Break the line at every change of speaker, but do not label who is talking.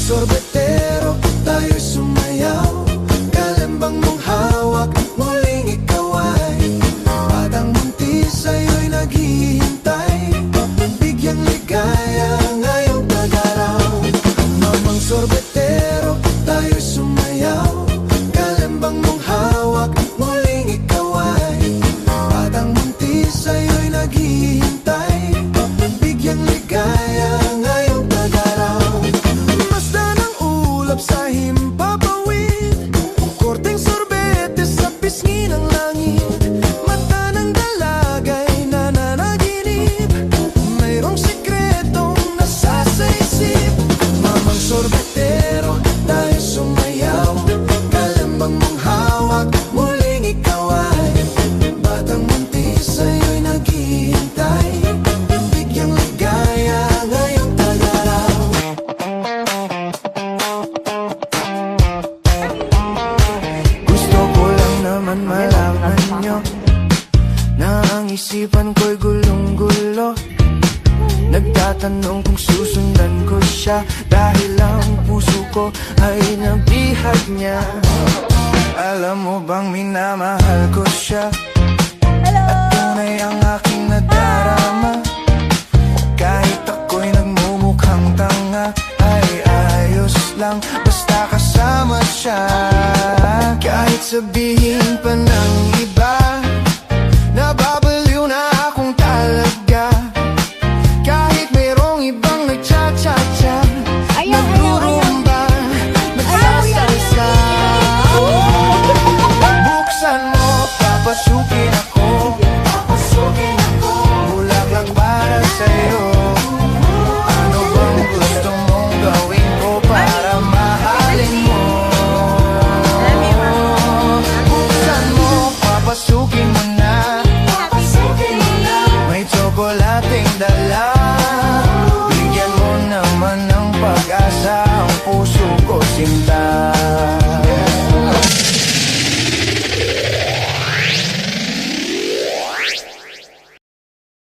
sorbetero, tayo'y sumayaw. Kalembang mong hawak, muling ikaw ay batang buntis, sa'yo'y naghihintay. Bigyang ligaya ngayong pag-araw. Mamang sorbetero, tayo'y sumayaw. Kalembang mong hawak, muling ikaw ay batang buntis, sa'yo'y naghihintay. Bigyang ligaya ngayong pag-araw. Masdan ang ulap sa himpapawid, korteng sorbete sa pisngi ng langit. Mata ng dalaga'y nananaginip, mayroong sikretong nasasaisip. Mamang sorbetero, tayo sumayaw. Kalembang mong hawak, muling ikaw ay batang buntis, sa'yo'y naghihintay. Bigyang ligaya ngayong pag-araw. Gusto ko lang naman malaman nyo na ang isipan ko'y gulong-gulo. Nagtatanong kung susundan ko siya, dahil ang puso ko ay nabihag niya. Alam mo bang minamahal ko siya, at tunay ang aking nadarama. Kahit ako'y nagmumukhang tanga, ay ayos lang basta kasama siya. Kahit sabihin pa ng iba, nababaliw na akong talaga. Kahit mayroong ibang nagcha-cha-cha, nagrurumba, nagsasalsa. Buksan mo, papasukin ako. Bulaklak para sa'yo. Ano bang gusto mong gawin ko para mahalin mo? Buksan mo, papasukin mo na. May tsokolating dala. Bigyan mo naman ng pag-asa ang puso ko, sinta.